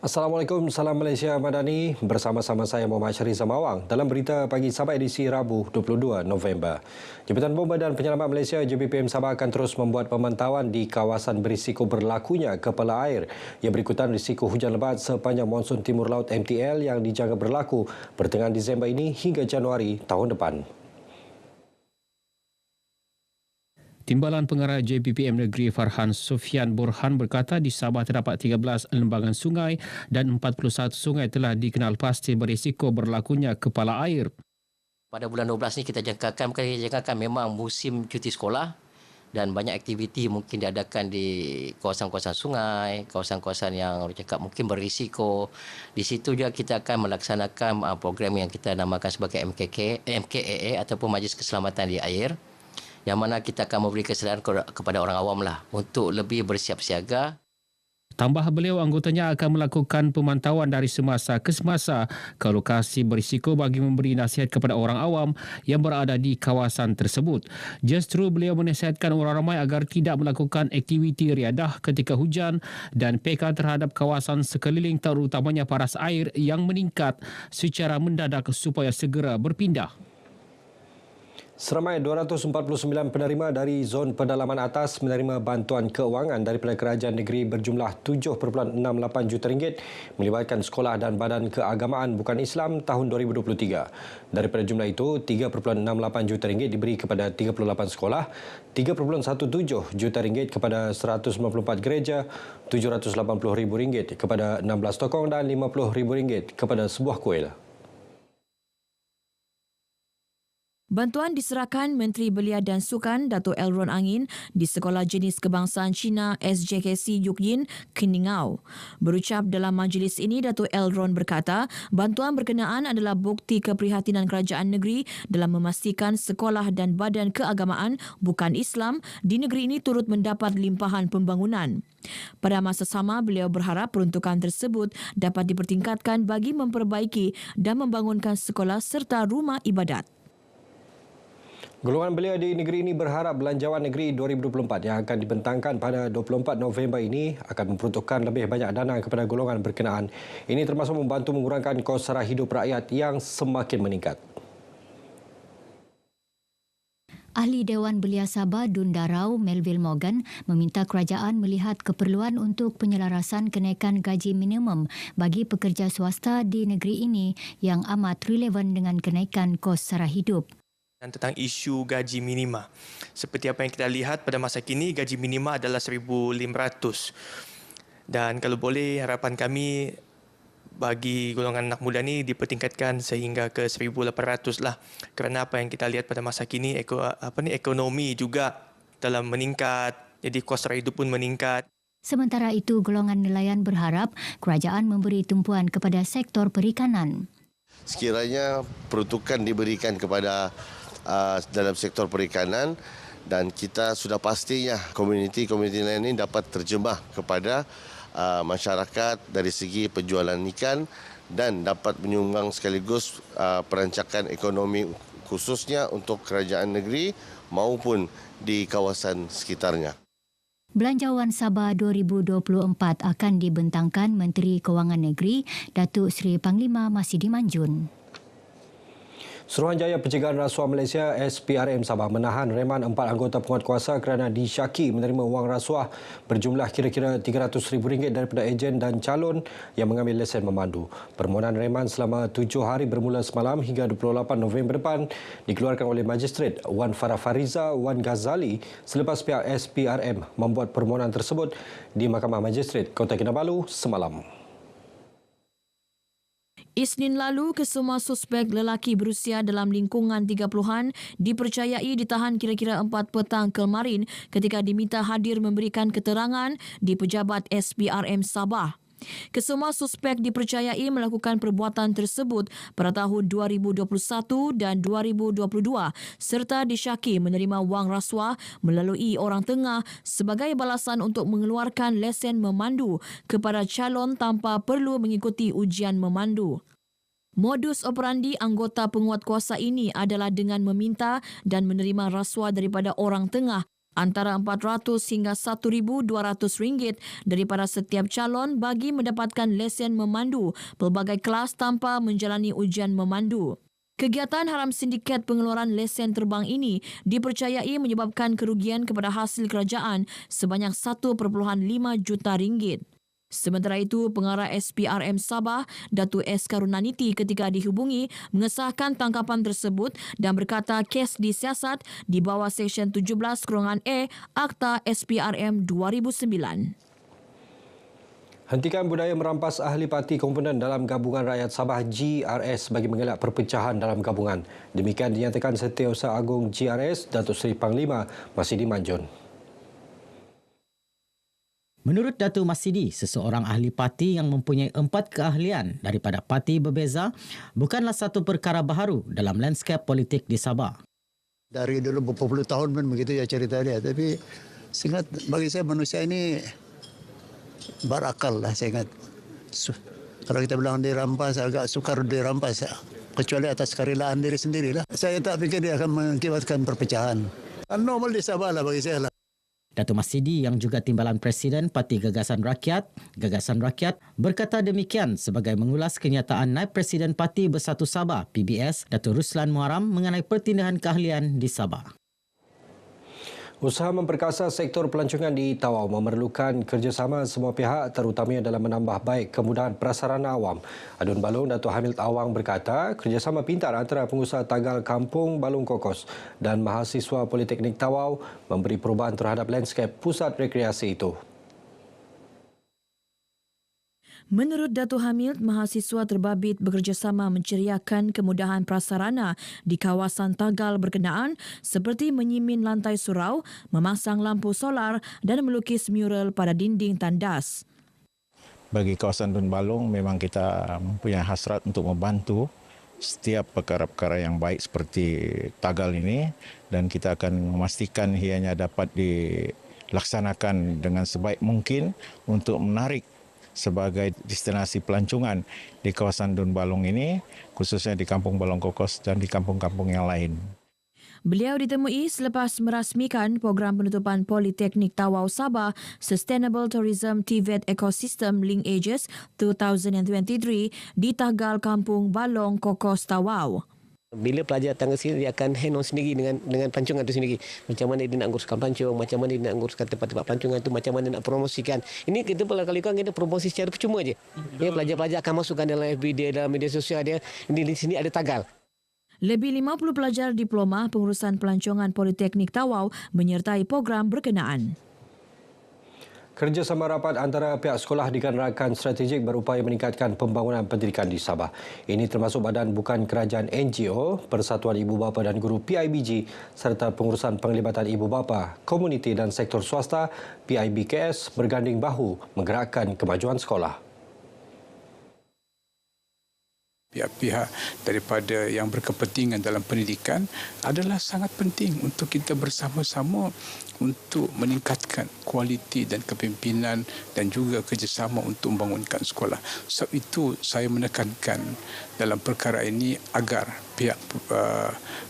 Assalamualaikum, salam Malaysia Madani. Bersama-sama saya Muhammad Syariza Mawang dalam berita pagi Sabah edisi Rabu 22 November. Jabatan Bomba dan Penyelamat Malaysia JBPM Sabah akan terus membuat pemantauan di kawasan berisiko berlakunya kepala air yang berikutan risiko hujan lebat sepanjang monsun timur laut MTL yang dijangka berlaku pertengahan Disember ini hingga Januari tahun depan. Timbalan Pengarah JBPM Negeri Farhan Sufian Burhan berkata di Sabah terdapat 13 lembangan sungai dan 41 sungai telah dikenal pasti berisiko berlakunya kepala air. Pada bulan 12 ni kita jangkakan memang musim cuti sekolah dan banyak aktiviti mungkin diadakan di kawasan-kawasan sungai, kawasan-kawasan yang orang cakap mungkin berisiko. Di situ juga kita akan melaksanakan program yang kita namakan sebagai MKAA ataupun Majlis Keselamatan di Air, yang mana kita akan memberi kesedaran kepada orang awam lah untuk lebih bersiap siaga. Tambah beliau, anggotanya akan melakukan pemantauan dari semasa ke semasa ke lokasi berisiko bagi memberi nasihat kepada orang awam yang berada di kawasan tersebut. Justru beliau menasihatkan orang ramai agar tidak melakukan aktiviti riadah ketika hujan dan peka terhadap kawasan sekeliling terutamanya paras air yang meningkat secara mendadak supaya segera berpindah. Seramai 249 penerima dari zon pedalaman atas menerima bantuan keuangan daripada kerajaan negeri berjumlah 7.68 juta ringgit melibatkan sekolah dan badan keagamaan bukan Islam tahun 2023. Daripada jumlah itu, 3.68 juta ringgit diberi kepada 38 sekolah, 3.17 juta ringgit kepada 194 gereja, 780,000 ringgit kepada 16 tokong dan 50,000 ringgit kepada sebuah kuil. Bantuan diserahkan Menteri Belia dan Sukan Dato' Elron Angin di Sekolah Jenis Kebangsaan Cina SJKC Yukyin, Keningau. Berucap dalam majlis ini, Dato' Elron berkata, bantuan berkenaan adalah bukti keprihatinan kerajaan negeri dalam memastikan sekolah dan badan keagamaan bukan Islam di negeri ini turut mendapat limpahan pembangunan. Pada masa sama, beliau berharap peruntukan tersebut dapat dipertingkatkan bagi memperbaiki dan membangunkan sekolah serta rumah ibadat. Golongan belia di negeri ini berharap Belanjawan Negeri 2024 yang akan dibentangkan pada 24 November ini akan memperuntukkan lebih banyak dana kepada golongan berkenaan. Ini termasuk membantu mengurangkan kos sara hidup rakyat yang semakin meningkat. Ahli Dewan Belia Sabah Dun Darau, Melville Morgan, meminta kerajaan melihat keperluan untuk penyelarasan kenaikan gaji minimum bagi pekerja swasta di negeri ini yang amat relevan dengan kenaikan kos sara hidup. Dan tentang isu gaji minima. Seperti apa yang kita lihat pada masa kini, gaji minima adalah 1,500. Dan kalau boleh, harapan kami bagi golongan anak muda ni dipertingkatkan sehingga ke 1,800 lah. Kerana apa yang kita lihat pada masa kini, ekonomi juga dalam meningkat, jadi kos sara hidup pun meningkat. Sementara itu, golongan nelayan berharap kerajaan memberi tumpuan kepada sektor perikanan. Sekiranya peruntukan diberikan kepada dalam sektor perikanan dan kita sudah pastinya komuniti lain ini dapat terjemah kepada masyarakat dari segi penjualan ikan dan dapat menyumbang sekaligus perancakan ekonomi khususnya untuk kerajaan negeri maupun di kawasan sekitarnya. Belanjawan Sabah 2024 akan dibentangkan Menteri Kewangan Negeri Datuk Seri Panglima Masidi Manjun. Suruhanjaya Pencegahan Rasuah Malaysia SPRM Sabah menahan reman 4 anggota penguatkuasa kerana disyaki menerima wang rasuah berjumlah kira-kira RM300,000 daripada ejen dan calon yang mengambil lesen memandu. Permohonan reman selama 7 hari bermula semalam hingga 28 November depan dikeluarkan oleh Magistrate Wan Farah Fariza Wan Ghazali selepas pihak SPRM membuat permohonan tersebut di Mahkamah Magistrate Kota Kinabalu semalam. Isnin lalu, kesemua suspek lelaki berusia dalam lingkungan 30-an dipercayai ditahan kira-kira 4 petang kemarin ketika diminta hadir memberikan keterangan di pejabat SPRM Sabah. Kesemua suspek dipercayai melakukan perbuatan tersebut pada tahun 2021 dan 2022 serta disyaki menerima wang rasuah melalui orang tengah sebagai balasan untuk mengeluarkan lesen memandu kepada calon tanpa perlu mengikuti ujian memandu. Modus operandi anggota penguatkuasa ini adalah dengan meminta dan menerima rasuah daripada orang tengah antara RM400 hingga RM1,200 daripada setiap calon bagi mendapatkan lesen memandu pelbagai kelas tanpa menjalani ujian memandu. Kegiatan haram sindiket pengeluaran lesen terbang ini dipercayai menyebabkan kerugian kepada hasil kerajaan sebanyak RM1.5 juta. Sementara itu, Pengarah SPRM Sabah, Datuk S. Karunaniti ketika dihubungi mengesahkan tangkapan tersebut dan berkata kes disiasat di bawah Seksyen 17(A) Akta SPRM 2009. Hentikan budaya merampas ahli parti komponen dalam Gabungan Rakyat Sabah GRS bagi mengelak perpecahan dalam gabungan. Demikian dinyatakan Setiausaha Agung GRS, Datuk Seri Panglima Masidi Manjun. Menurut Datuk Masidi, seseorang ahli parti yang mempunyai 4 keahlian daripada parti berbeza bukanlah satu perkara baharu dalam lanskap politik di Sabah. Dari dulu berpuluh tahun pun begitu ya cerita dia. Tapi seingat bagi saya manusia ini berakal lah saya ingat. Kalau kita bilang dirampas, agak sukar dirampas. Kecuali atas kerelaan diri sendirilah. Saya tak fikir dia akan mengakibatkan perpecahan. Normal di Sabah lah bagi saya lah. Datuk Masidi yang juga timbalan Presiden Parti Gagasan Rakyat berkata demikian sebagai mengulas kenyataan Naib Presiden Parti Bersatu Sabah PBS Datuk Ruslan Muaram mengenai pertindahan keahlian di Sabah. Usaha memperkasa sektor pelancongan di Tawau memerlukan kerjasama semua pihak terutamanya dalam menambah baik kemudahan prasarana awam. Adun Balong Datuk Hamid Awang berkata kerjasama pintar antara pengusaha Tagal Kampung Balong Kokos dan mahasiswa Politeknik Tawau memberi perubahan terhadap lanskap pusat rekreasi itu. Menurut Datuk Hamid, mahasiswa terbabit bekerjasama menceriakan kemudahan prasarana di kawasan Tagal berkenaan seperti menyimin lantai surau, memasang lampu solar dan melukis mural pada dinding tandas. Bagi kawasan Dun Balong, memang kita mempunyai hasrat untuk membantu setiap perkara-perkara yang baik seperti Tagal ini dan kita akan memastikan ianya dapat dilaksanakan dengan sebaik mungkin untuk menarik sebagai destinasi pelancongan di kawasan Dun Balong ini, khususnya di Kampung Balong Kokos dan di kampung-kampung yang lain. Beliau ditemui selepas merasmikan program penutupan Politeknik Tawau Sabah Sustainable Tourism TVET Ecosystem Linkages 2023 di Tagal Kampung Balong Kokos Tawau. Bila pelajar datang ke sini, dia akan hand on sendiri dengan pelancongan itu sendiri. Macam mana dia nak uruskan pelancong, macam mana dia nak uruskan tempat-tempat pelancongan itu, macam mana nak promosikan. Ini kita kali-kali kita promosi secara percuma je. Ya, pelajar-pelajar akan masukkan dalam FB dia, dalam media sosial dia. Di sini ada Tagal. Lebih 50 pelajar diploma pengurusan pelancongan Politeknik Tawau menyertai program berkenaan. Kerjasama rapat antara pihak sekolah dengan rakan strategik berupaya meningkatkan pembangunan pendidikan di Sabah. Ini termasuk badan bukan kerajaan NGO, Persatuan Ibu Bapa dan Guru PIBG serta pengurusan penglibatan ibu bapa, komuniti dan sektor swasta PIBKS berganding bahu menggerakkan kemajuan sekolah. Pihak-pihak daripada yang berkepentingan dalam pendidikan adalah sangat penting untuk kita bersama-sama untuk meningkatkan kualiti dan kepimpinan dan juga kerjasama untuk membangunkan sekolah. Sebab itu saya menekankan dalam perkara ini agar pihak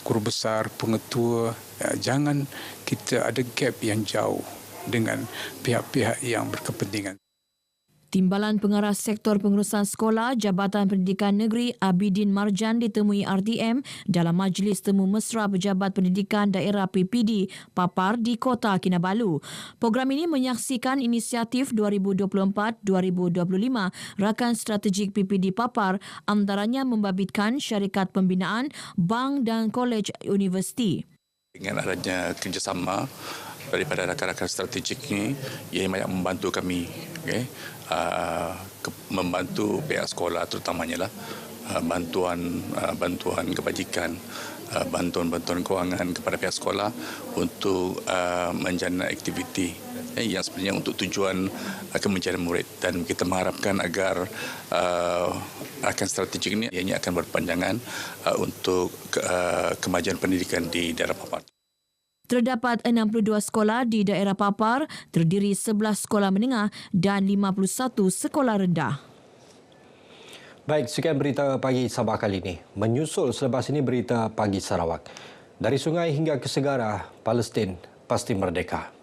guru besar, pengetua, jangan kita ada gap yang jauh dengan pihak-pihak yang berkepentingan. Timbalan Pengarah Sektor Pengurusan Sekolah Jabatan Pendidikan Negeri Abidin Marjan ditemui RTM dalam Majlis Temu Mesra Pejabat Pendidikan Daerah PPD Papar di Kota Kinabalu. Program ini menyaksikan inisiatif 2024-2025 Rakan Strategik PPD Papar antaranya membabitkan syarikat pembinaan, bank dan kolej universiti. Dengan adanya kerjasama daripada rakan-rakan strategik ini, ia banyak membantu kami, membantu pihak sekolah terutamanya lah, bantuan kebajikan, bantuan kewangan kepada pihak sekolah untuk menjana aktiviti yang sebenarnya untuk tujuan kemenjadian murid, dan kita mengharapkan agar rakan strategik ini ianya akan berpanjangan untuk kemajuan pendidikan di daerah Papar. Terdapat 62 sekolah di daerah Papar, terdiri 11 sekolah menengah dan 51 sekolah rendah. Baik, sekian berita pagi Sabah kali ini. Menyusul selepas ini berita pagi Sarawak. Dari sungai hingga ke segara, Palestin pasti merdeka.